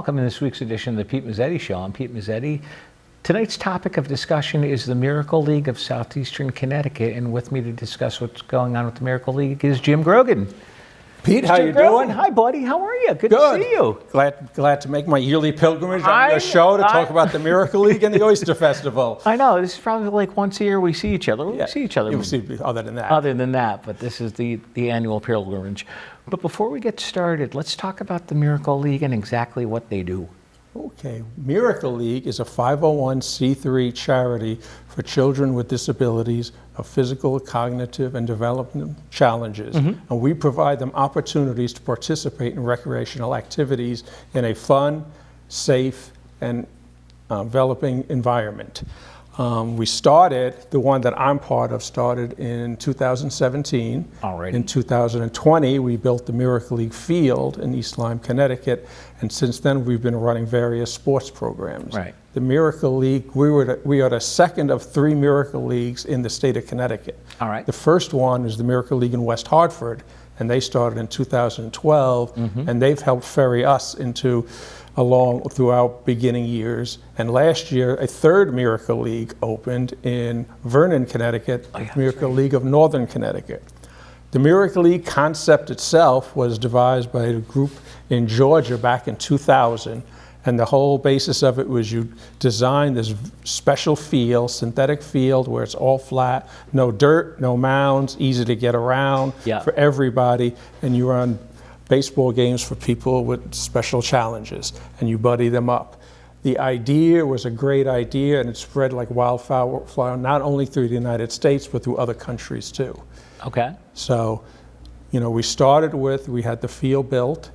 welcome in this week's edition of the Pete Mezzetti Show. I'm Pete Mezzetti. Tonight's topic of discussion is the Miracle League of Southeastern Connecticut, and with me to discuss what's going on with the Miracle League is Jim Grogan. Pete, how you doing? Hi, buddy. How are you? Good to see you. Glad to make my yearly pilgrimage on your show to talk about the Miracle League and the Oyster Festival. I know. This is probably like once a year we see each other. We see each other. Other than that. Other than that, but this is the annual pilgrimage. But before we get started, let's talk about the Miracle League and exactly what they do. Okay. Miracle League is a 501c3 charity for children with disabilities of physical, cognitive, and developmental challenges. And we provide them opportunities to participate in recreational activities in a fun, safe, and developing environment. We started, the one that I'm part of started in 2017. Alrighty. In 2020, we built the Miracle League Field in East Lyme, Connecticut, and since then we've been running various sports programs. Right. The Miracle League, we are the second of 3 Miracle Leagues in the state of Connecticut. All right. The first one is the Miracle League in West Hartford, and they started in 2012, and they've helped ferry us along throughout beginning years. And last year, a third Miracle League opened in Vernon, Connecticut, Miracle League of Northern Connecticut. The Miracle League concept itself was devised by a group in Georgia back in 2000, and the whole basis of it was you design this special field, synthetic field, where it's all flat, no dirt, no mounds, easy to get around for everybody, and you run baseball games for people with special challenges, and you buddy them up. The idea was a great idea, and it spread like wildfire, not only through the United States, but through other countries too. Okay. So, we had the field built,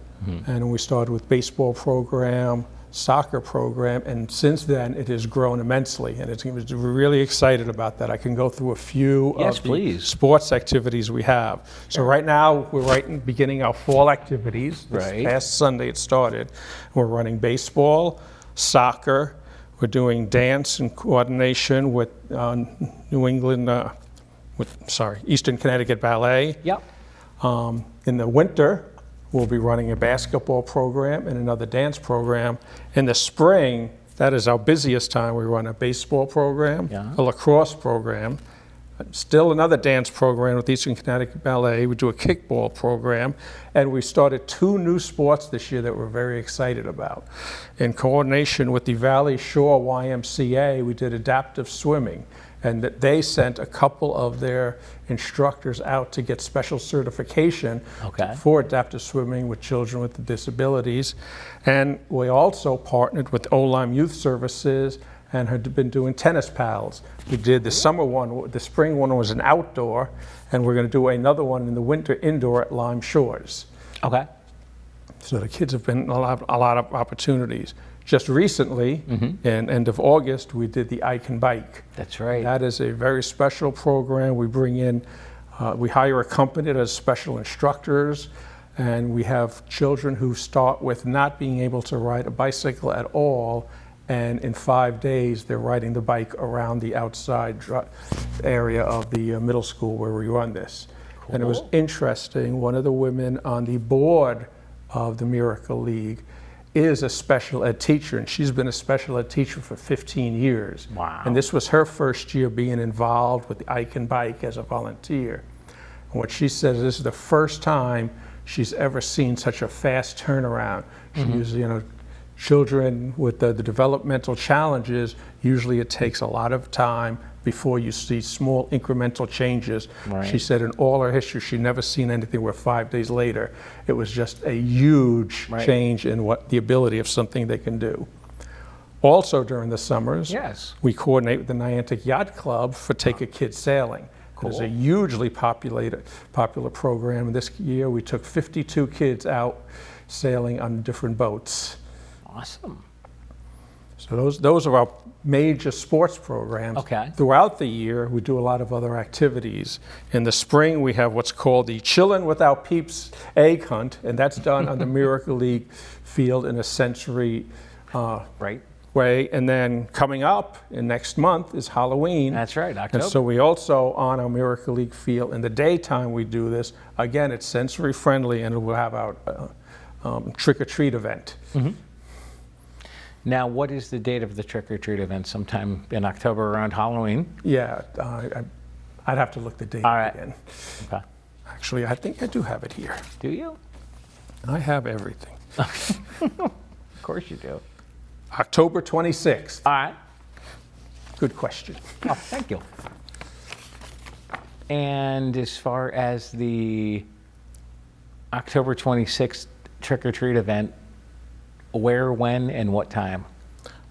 and we started with baseball program, soccer program, and since then it has grown immensely, and we're really excited about that. I can go through a few of the sports activities we have. So right now we're beginning our fall activities. This past Sunday it started. We're running baseball, soccer, we're doing dance in coordination with Eastern Connecticut Ballet. Yep. In the winter, we'll be running a basketball program and another dance program. In the spring, that is our busiest time, we run a baseball program, a lacrosse program, still another dance program with Eastern Connecticut Ballet. We do a kickball program, and we started 2 new sports this year that we're very excited about. In coordination with the Valley Shore YMCA, we did adaptive swimming, and that they sent a couple of their instructors out to get special certification for adaptive swimming with children with disabilities. And we also partnered with Lyme Youth Services and had been doing tennis pals. We did the summer one, the spring one was an outdoor, and we're going to do another one in the winter indoor at Lyme Shores. Okay. So the kids have been a lot of opportunities. Just recently, in end of August, we did the I Can Bike. That's right. That is a very special program. We bring in, we hire a company that has special instructors, and we have children who start with not being able to ride a bicycle at all, and in 5 days, they're riding the bike around the outside area of the middle school where we run this. Cool. And it was interesting, one of the women on the board of the Miracle League is a special ed teacher, and she's been a special ed teacher for 15 years. Wow. And this was her first year being involved with the I Can Bike as a volunteer. And what she says, this is the first time she's ever seen such a fast turnaround. She usually, children with the developmental challenges, usually it takes a lot of time before you see small incremental changes. Right. She said in all her history, she'd never seen anything where 5 days later, it was just a huge change in the ability of something they can do. Also during the summers, we coordinate with the Niantic Yacht Club for Take a Kid Sailing. Cool. It's a hugely popular program. This year we took 52 kids out sailing on different boats. Awesome. So those are our major sports programs. Okay. Throughout the year, we do a lot of other activities. In the spring, we have what's called the Chillin' Without Peeps egg hunt, and that's done on the Miracle League field in a sensory way. And then coming up in next month is Halloween. That's right, October. And so we also, on our Miracle League field, in the daytime we do this. Again, it's sensory friendly, and we'll have our trick-or-treat event. Now, what is the date of the trick-or-treat event? Sometime in October around Halloween? Yeah, I'd have to look the date All right. again. Okay. Actually, I think I do have it here. Do you? I have everything. Of course you do. October 26th. All right. Good question. Oh, thank you. And as far as the October 26th trick-or-treat event, where, when, and what time?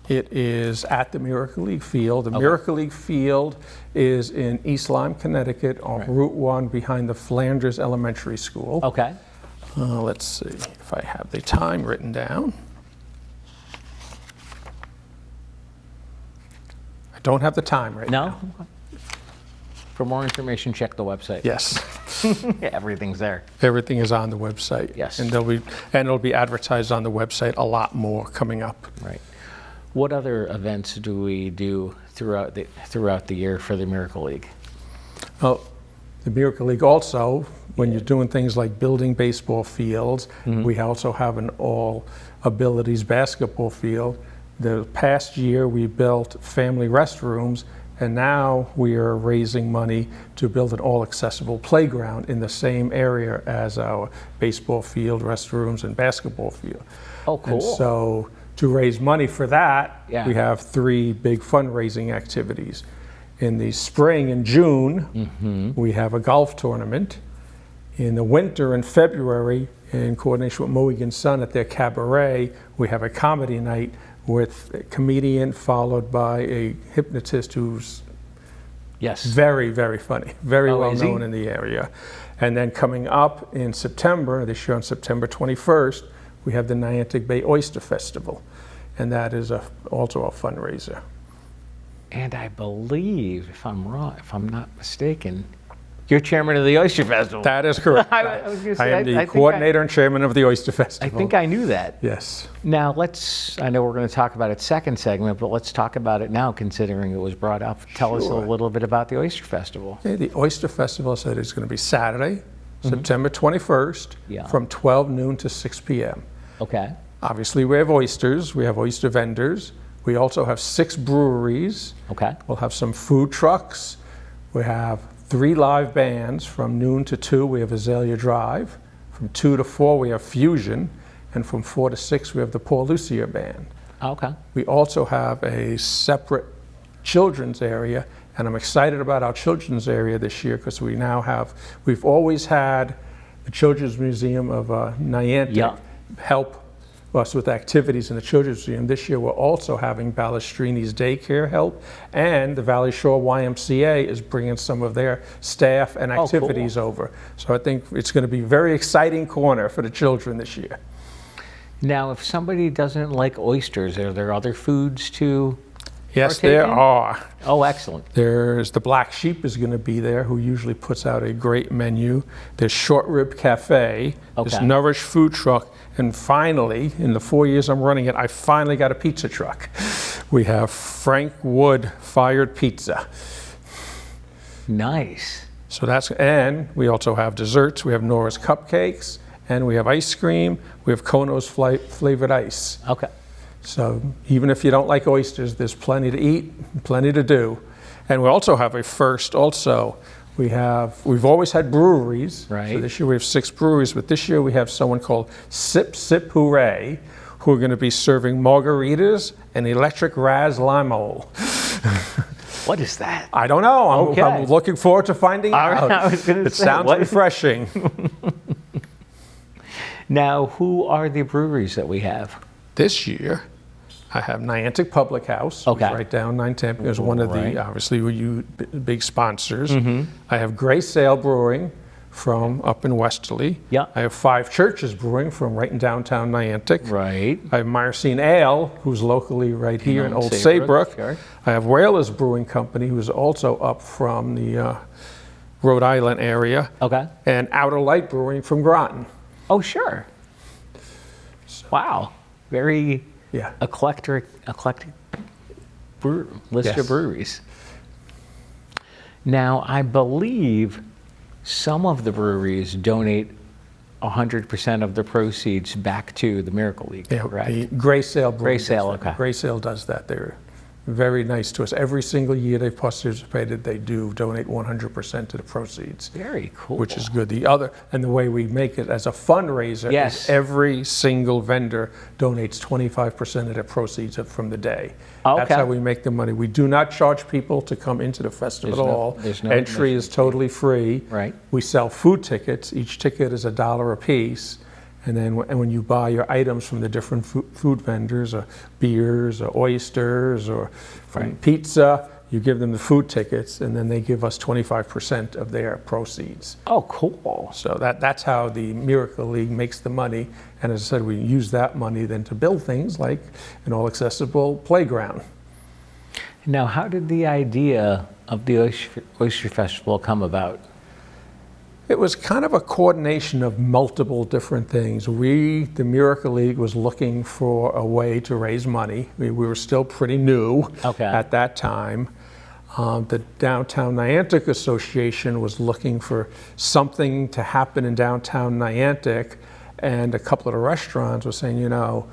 It is at the Miracle League Field. The Miracle League Field is in East Lyme, Connecticut, on Route 1 behind the Flanders Elementary School. Okay. Let's see if I have the time written down. I don't have the time right now. No? For more information, check the website. Yes. Yeah, everything's there. Everything is on the website. Yes. And it'll be advertised on the website a lot more coming up. Right. What other events do we do throughout the year for the Miracle League? Well, the Miracle League also, when you're doing things like building baseball fields, we also have an all abilities basketball field. The past year we built family restrooms, and now we are raising money to build an all accessible playground in the same area as our baseball field, restrooms, and basketball field. Oh, cool. And so to raise money for that, Yeah. we have 3 big fundraising activities. In the spring and June, we have a golf tournament. In the winter and February, in coordination with Mohegan Sun at their cabaret, we have a comedy night with a comedian followed by a hypnotist who's Yes. very, very funny, very Oh, well is he? known in the area. And then coming up in September, this year on September 21st, we have the Niantic Bay Oyster Festival. And that is also a fundraiser. And I believe, if I'm not mistaken, you're chairman of the Oyster Festival. That is correct. I was gonna say, I am the coordinator and chairman of the Oyster I Festival. think I knew that. Yes. Now I know we're going to talk about it second segment, but let's talk about it now considering it was brought up. Tell us a Sure. little bit about the Oyster Festival. Okay, the Oyster Festival said it's going to be Saturday, September 21st, Yeah. from 12 noon to 6 p.m. Okay. Obviously, we have oysters, we have oyster vendors. We also have 6 breweries. Okay. We'll have some food trucks. We have 3 live bands. From noon to 2, we have Azalea Drive. From 2 to 4, we have Fusion. And from 4 to 6, we have the Paul Lucier Band. Okay. We also have a separate children's area, and I'm excited about our children's area this year because we've always had the Children's Museum of Niantic Yeah. help us with activities in the Children's Museum. This year we're also having Balestrini's Daycare help, and the Valley Shore YMCA is bringing some of their staff and cool. activities over. So I think it's going to be a very exciting corner for the children this year. Now, if somebody doesn't like oysters, are there other foods to Yes, partake there in? are. Oh, excellent. There's the Black Sheep is going to be there, who usually puts out a great menu. There's Short Rib Cafe. There's Okay. Nourish Food Truck. And finally, in the 4 years I'm running it, I finally got a pizza truck. We have Frank Wood Fired Pizza. Nice. So and we also have desserts. We have Nora's Cupcakes, and we have ice cream. We have Kono's flavored ice. Okay. So even if you don't like oysters, there's plenty to eat, plenty to do. And we also have a first also. We've always had breweries. Right. So this year we have 6 breweries, but this year we have someone called Sip Sip Hooray, who are going to be serving margaritas and electric Raz Limeole. What is that? I don't know. Okay. I'm looking forward to finding out. I was gonna It say, sounds what? refreshing. Now, who are the breweries that we have? This year, I have Niantic Public House, Okay. who's right down 910, is one of Right. the, obviously, big sponsors. I have Gray Sail Brewing from up in Westerly. Yeah. I have 5 Churches Brewing from right in downtown Niantic. Right. I have Myrcene Ale, who's locally right here in Old Old Saybrook, Saybrook. sure. I have Whalers Brewing Company, who's also up from the Rhode Island area. Okay. And Outer Light Brewing from Groton. Oh, sure. Wow. Very Yeah. eclectic list Yes. of breweries. Now, I believe some of the breweries donate 100% of the proceeds back to the Miracle League, Yeah, correct? the Gray Sale. Gray Sale, okay. Gray Sale does that. They're very nice to us. Every single year they've participated, they do donate 100% to the proceeds. Very cool. Which is good. And the way we make it as a fundraiser is every single vendor donates 25% of their proceeds from the day. Okay. That's how we make the money. We do not charge people to come into the festival at all. There's no Entry is totally free. Right. We sell food tickets. Each ticket is $1 a piece. And then when you buy your items from the different food vendors, or beers, or oysters, or from pizza, you give them the food tickets, and then they give us 25% of their proceeds. Oh, cool. So that's how the Miracle League makes the money. And as I said, we use that money then to build things like an all-accessible playground. Now, how did the idea of the Oyster Festival come about? It was kind of a coordination of multiple different things. The Miracle League, was looking for a way to raise money. We were still pretty new at that time. The Downtown Niantic Association was looking for something to happen in downtown Niantic, and a couple of the restaurants were saying, you know,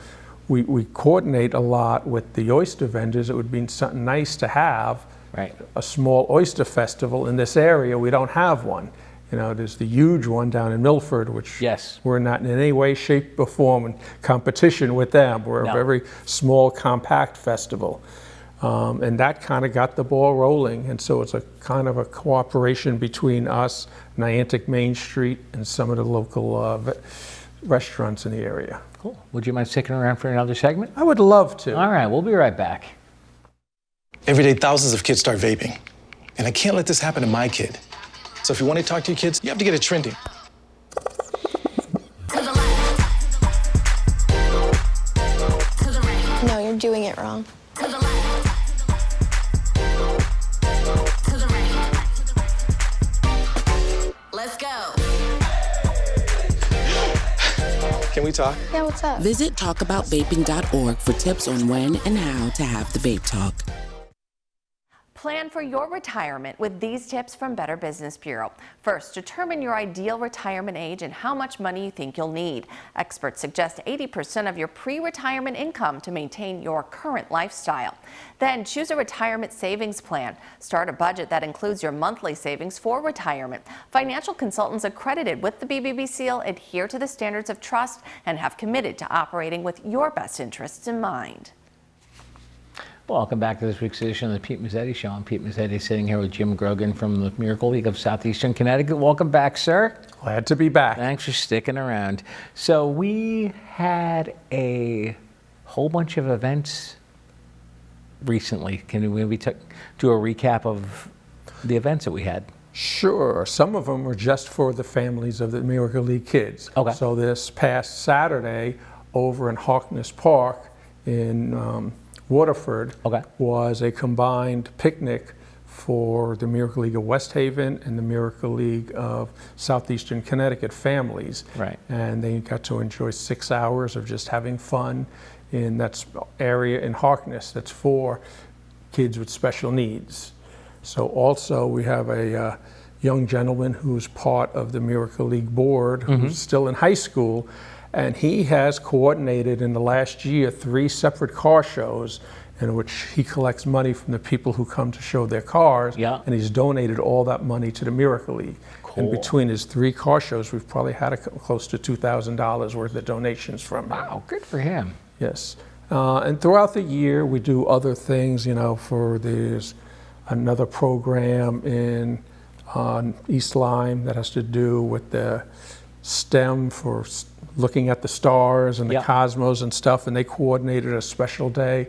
we coordinate a lot with the oyster vendors. It would be something nice to have a small oyster festival in this area. We don't have one. You know, there's the huge one down in Milford, which we're not in any way, shape, or form in competition with them. We're a very small, compact festival. And that kind of got the ball rolling. And so it's a kind of a cooperation between us, Niantic Main Street, and some of the local restaurants in the area. Cool. Would you mind sticking around for another segment? I would love to. All right, we'll be right back. Every day, thousands of kids start vaping. And I can't let this happen to my kid. So if you want to talk to your kids, you have to get it trending. No, you're doing it wrong. Let's go. Can we talk? Yeah, what's up? Visit talkaboutvaping.org for tips on when and how to have the vape talk. Plan for your retirement with these tips from Better Business Bureau. First, determine your ideal retirement age and how much money you think you'll need. Experts suggest 80% of your pre-retirement income to maintain your current lifestyle. Then choose a retirement savings plan. Start a budget that includes your monthly savings for retirement. Financial consultants accredited with the BBB seal adhere to the standards of trust and have committed to operating with your best interests in mind. Welcome back to this week's edition of the Pete Mezzetti Show. I'm Pete Mezzetti, sitting here with Jim Grogan from the Miracle League of Southeastern Connecticut. Welcome back, sir. Glad to be back. Thanks for sticking around. So we had a whole bunch of events recently. Can we maybe do a recap of the events that we had? Sure. Some of them were just for the families of the Miracle League kids. Okay. So this past Saturday over in Harkness Park in Waterford was a combined picnic for the Miracle League of West Haven and the Miracle League of Southeastern Connecticut families. Right. And they got to enjoy 6 hours of just having fun in that area in Harkness that's for kids with special needs. So also we have a young gentleman who's part of the Miracle League board who's still in high school. And he has coordinated in the last year 3 separate car shows in which he collects money from the people who come to show their cars. And he's donated all that money to the Miracle League. Cool. And between his 3 car shows, we've probably had close to $2,000 worth of donations from him. Wow, good for him. Yes. And throughout the year, we do other things, you know, there's another program in East Lyme that has to do with the STEM for looking at the stars and the cosmos and stuff, and they coordinated a special day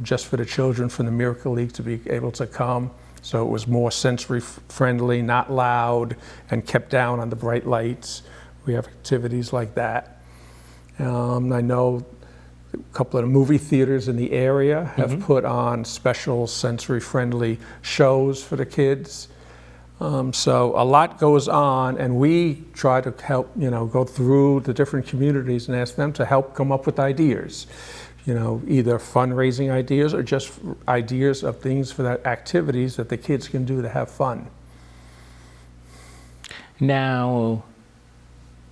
just for the children from the Miracle League to be able to come. So it was more sensory friendly, not loud, and kept down on the bright lights. We have activities like that. I know a couple of the movie theaters in the area have put on special sensory friendly shows for the kids. So a lot goes on, and we try to help, you know, go through the different communities and ask them to help come up with ideas, you know, either fundraising ideas or just ideas of things for that activities that the kids can do to have fun. Now,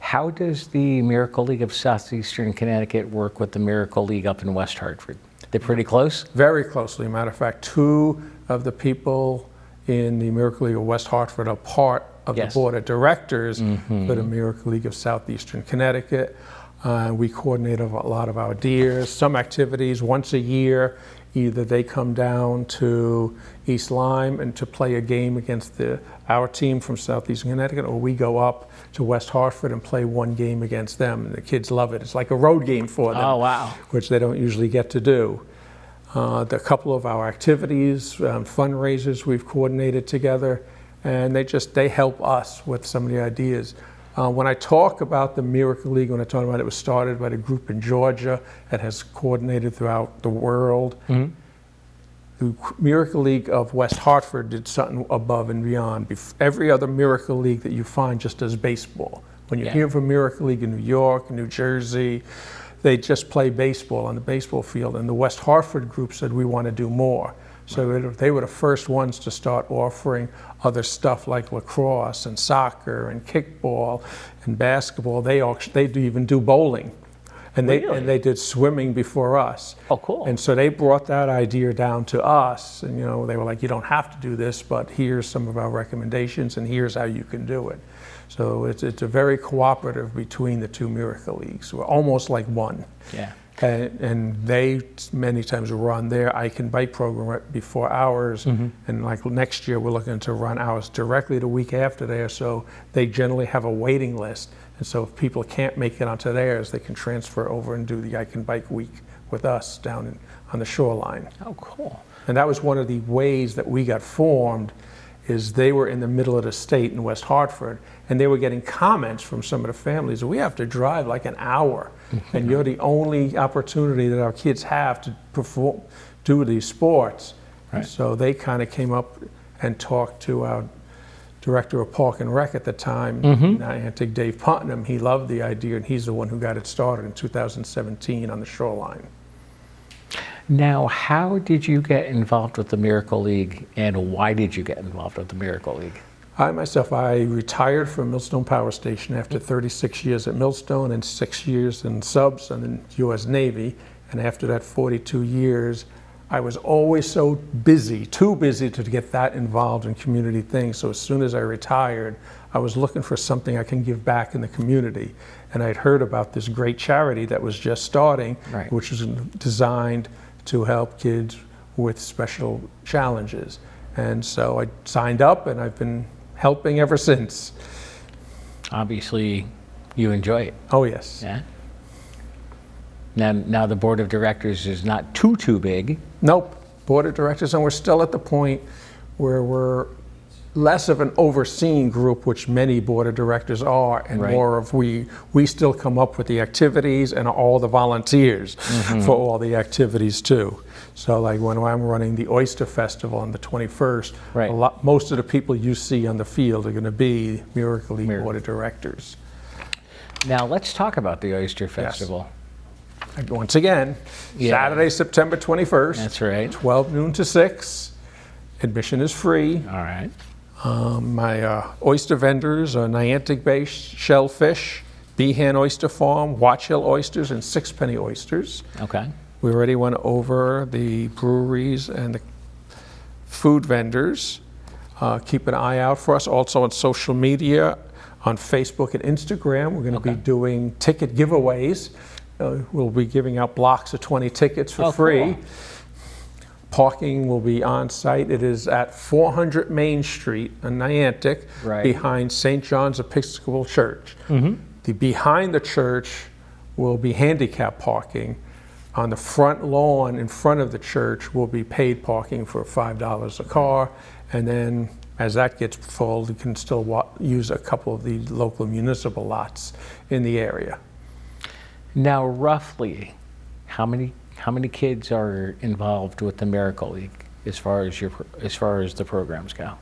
How does the Miracle League of Southeastern Connecticut work with the Miracle League up in West Hartford? They're pretty close? Very closely. Matter of fact, 2 of the people in the Miracle League of West Hartford are part of the board of directors for the Miracle League of Southeastern Connecticut. We coordinate a lot of our deers, some activities once a year. Either they come down to East Lyme and to play a game against our team from Southeastern Connecticut, or we go up to West Hartford and play one game against them. And the kids love it. It's like a road game for them. Oh, wow. Which they don't usually get to do. A couple of our activities, fundraisers we've coordinated together, and they help us with some of the ideas. When I talk about the Miracle League, when I talk about it was started by the group in Georgia that has coordinated throughout the world. The Miracle League of West Hartford did something above and beyond. Every other Miracle League that you find just does baseball. When you hear of a Miracle League in New York, New Jersey, they just play baseball on the baseball field. And the West Hartford group said, we want to do more. So they were the first ones to start offering other stuff like lacrosse and soccer and kickball and basketball. They even do bowling. And they did swimming before us. Oh, cool. And so they brought that idea down to us. And, they were like, you don't have to do this, but here's some of our recommendations, and here's how you can do it. So it's a very cooperative between the 2 Miracle Leagues. We're almost like one. Yeah. And they many times run their I Can Bike program right before ours. And like next year, we're looking to run ours directly the week after there. So they generally have a waiting list. And so if people can't make it onto theirs, they can transfer over and do the I Can Bike week with us down on the shoreline. Oh, cool. And that was one of the ways that we got formed, is they were in the middle of the state in West Hartford, and they were getting comments from some of the families, we have to drive like an hour, and you're the only opportunity that our kids have to do these sports. Right. So they kind of came up and talked to our director of Park and Rec at the time, Niantic Dave Putnam. He loved the idea, and he's the one who got it started in 2017 on the shoreline. Now, how did you get involved with the Miracle League, and why did you get involved with the Miracle League? I retired from Millstone Power Station after 36 years at Millstone and 6 years in subs and the U.S. Navy. And after that 42 years, I was always so busy, too busy to get that involved in community things. So as soon as I retired, I was looking for something I can give back in the community. And I'd heard about this great charity that was just starting, which was designed to help kids with special challenges. And so I signed up, and I've been helping ever since. Obviously, you enjoy it. Oh, yes. Yeah. Now the board of directors is not too big. Nope. Board of directors, and we're still at the point where we're less of an overseeing group, which many board of directors are, and more of we still come up with the activities and all the volunteers for all the activities too. So like when I'm running the Oyster Festival on the 21st, most of the people you see on the field are going to be Miracle League board of directors. Now let's talk about the Oyster Festival. Yes. Once again, Saturday, September 21st. That's right. 12 noon to 6. Admission is free. All right. My oyster vendors are Niantic Bay Shellfish, Behan Oyster Farm, Watch Hill Oysters, and Sixpenny Oysters. Okay. We already went over the breweries and the food vendors. Keep an eye out for us also on social media, on Facebook and Instagram. We're going to be doing ticket giveaways. We'll be giving out blocks of 20 tickets for free. Cool. Parking will be on site. It is at 400 Main Street in Niantic, behind St. John's Episcopal Church. Behind the church will be handicap parking. On the front lawn in front of the church will be paid parking for $5 a car. And then as that gets full, you can still use a couple of the local municipal lots in the area. Now, roughly, how many kids are involved with the Miracle League as far as the programs go?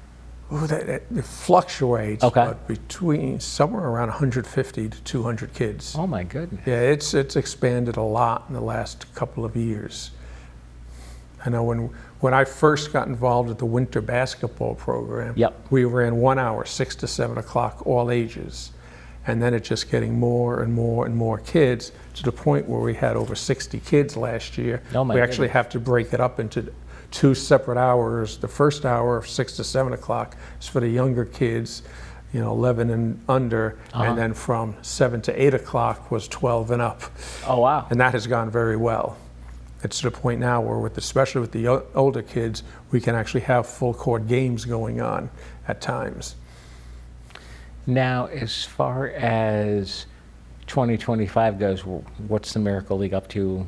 Ooh, it fluctuates, but between somewhere around 150 to 200 kids. Oh my goodness! Yeah, it's expanded a lot in the last couple of years. I know when I first got involved with the winter basketball program, we ran 1 hour, 6 to 7 o'clock, all ages. and then it's just getting more and more and more kids to the point where we had over 60 kids last year. Oh my we actually goodness. have to break it up into 2 separate hours. The first hour, 6 to 7 o'clock, is for the younger kids, 11 and under, and then from 7 to 8 o'clock was 12 and up. Oh, wow. And that has gone very well. It's to the point now where, especially with the older kids, we can actually have full court games going on at times. Now, as far as 2025 goes, what's the Miracle League up to?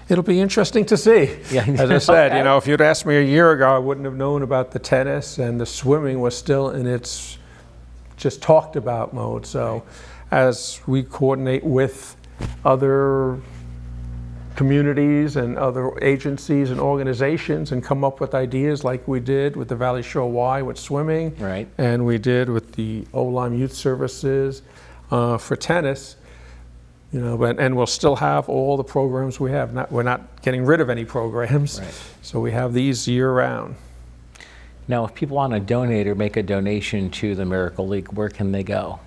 It'll be interesting to see. Yeah. As I said, Okay. if you'd asked me a year ago, I wouldn't have known about the tennis, and the swimming was still in its just talked about mode. So as we coordinate with other communities and other agencies and organizations and come up with ideas like we did with the Valley Shore Y with swimming, Right. and we did with the Lyme Youth Services for tennis, and we'll still have all the programs we have. We're not getting rid of any programs, Right. so we have these year round. Now, if people want to donate or make a donation to the Miracle League, where can they go?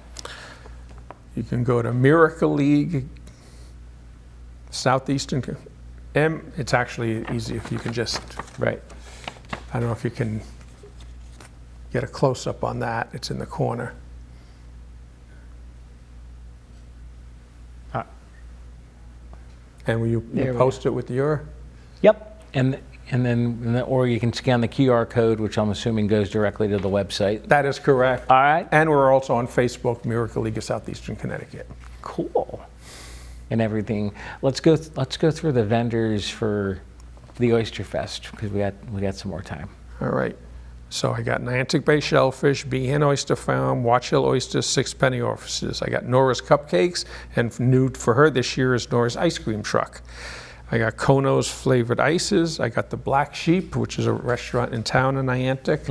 You can go to Miracle League Southeastern. It's actually easy if you can just, Right. I don't know if you can get a close-up on that. It's in the corner. And will you There we post it with your? Yep. And then, or you can scan the QR code, which I'm assuming goes directly to the website. That is correct. All right. And we're also on Facebook, Miracle League of Southeastern Connecticut. Cool. And everything. Let's go through the vendors for the Oyster Fest because we got some more time. All right. So I got Niantic Bay Shellfish, Behan Oyster Farm, Watch Hill Oysters, Sixpenny Oysters. I got Nora's Cupcakes, and new for her this year is Nora's Ice Cream Truck. I got Kono's Flavored Ices. I got the Black Sheep, which is a restaurant in town in Niantic.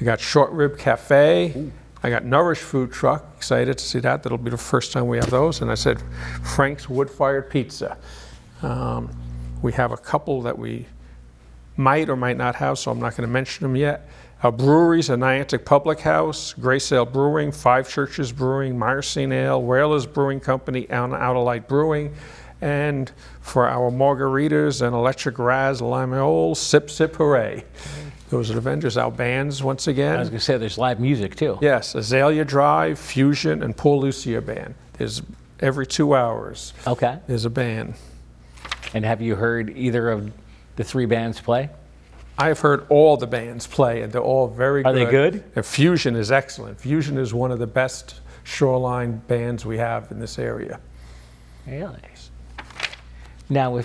I got Short Rib Cafe. Ooh. I got Nourish Food Truck. Excited to see that. That'll be the first time we have those. And I said Frank's Wood Fired Pizza. We have a couple that we might or might not have, so I'm not going to mention them yet. Our breweries are Niantic Public House, Gray Sail Brewing, Five Churches Brewing, Myrcene Ale, Whalers Brewing Company, and Outer Light Brewing. And for our margaritas and Electric Raz, Limeol, Sip Sip Hooray. Those are the vendors. Our bands, once again. I was going to say there's live music too. Yes, Azalea Drive, Fusion, and Paul Lucia Band. There's every 2 hours. Okay. There's a band. And have you heard either of the 3 bands play? I've heard all the bands play, and they're all very good. Are they good? And Fusion is excellent. Fusion is one of the best shoreline bands we have in this area. Really? Now,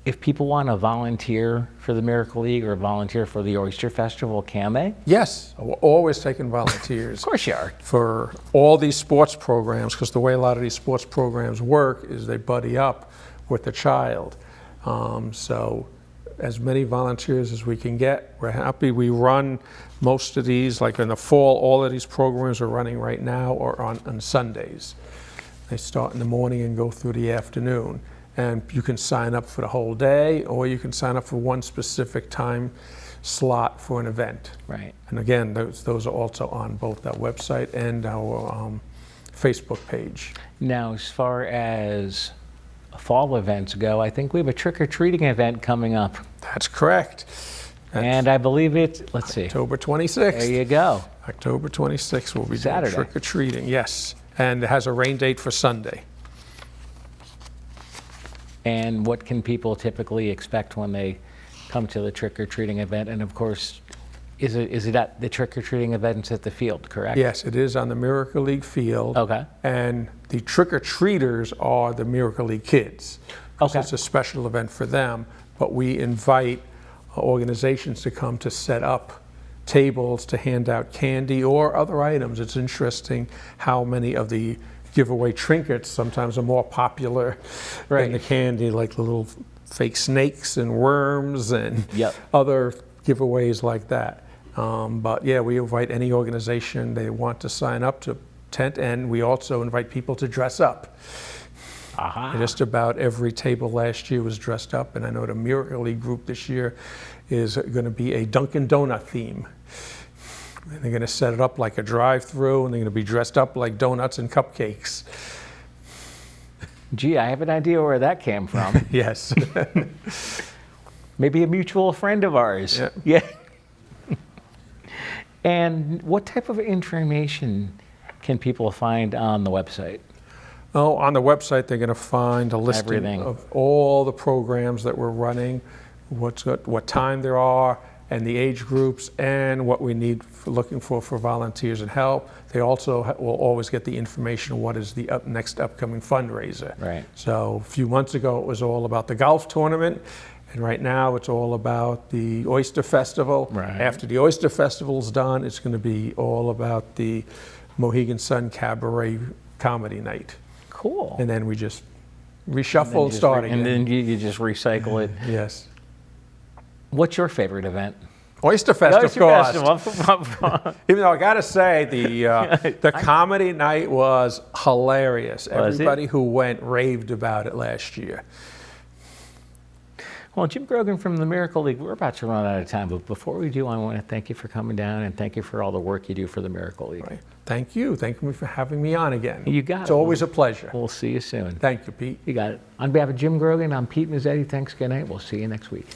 if people want to volunteer for the Miracle League or volunteer for the Oyster Festival, can they? Yes, we're always taking volunteers. Of course you are. For all these sports programs, because the way a lot of these sports programs work is they buddy up with the child. So as many volunteers as we can get, we're happy. We run most of these, like in the fall, all of these programs are running right now or on Sundays. They start in the morning and go through the afternoon. And you can sign up for the whole day, or you can sign up for one specific time slot for an event. Right. And again, those are also on both our website and our Facebook page. Now, as far as fall events go, I think we have a trick-or-treating event coming up. That's correct. And I believe let's see. October 26th. There you go. October 26th will be Saturday. Trick-or-treating, yes. And it has a rain date for Sunday. And what can people typically expect when they come to the trick-or-treating event? And of course, is it at the trick-or-treating events at the field, correct? Yes, it is on the Miracle League field. Okay. And the trick-or-treaters are the Miracle League kids. Okay. It's a special event for them, but we invite organizations to come to set up tables to hand out candy or other items. It's interesting how many of the giveaway trinkets sometimes are more popular than the candy, like the little fake snakes and worms and other giveaways like that. But yeah, we invite any organization they want to sign up to tent, and we also invite people to dress up. Just about every table last year was dressed up, and I know the Miracle League group this year is going to be a Dunkin' Donut theme. And they're going to set it up like a drive-through, and they're going to be dressed up like donuts and cupcakes. Gee, I have an idea where that came from. Yes. Maybe a mutual friend of ours. Yeah. And what type of information can people find on the website? Oh, on the website, they're going to find a listing Everything. of all the programs that we're running, what time there are, and the age groups, and what we need looking for volunteers and help. They also will always get the information of what is the next upcoming fundraiser. Right. So a few months ago, it was all about the golf tournament, and right now it's all about the Oyster Festival. Right. After the Oyster Festival's done, it's going to be all about the Mohegan Sun Cabaret Comedy Night. Cool. And then we just reshuffle and start again. And then you just recycle it. Yes. What's your favorite event? Oyster Fest, of course. Festival. Even though I got to say, the comedy night was hilarious. Everybody who went raved about it last year. Well, Jim Grogan from the Miracle League, we're about to run out of time, but before we do, I want to thank you for coming down and thank you for all the work you do for the Miracle League. Right. Thank you. Thank you for having me on again. You got it. It's always a pleasure. We'll see you soon. Thank you, Pete. You got it. On behalf of Jim Grogan, I'm Pete Mezzetti. Thanks. Good night. We'll see you next week.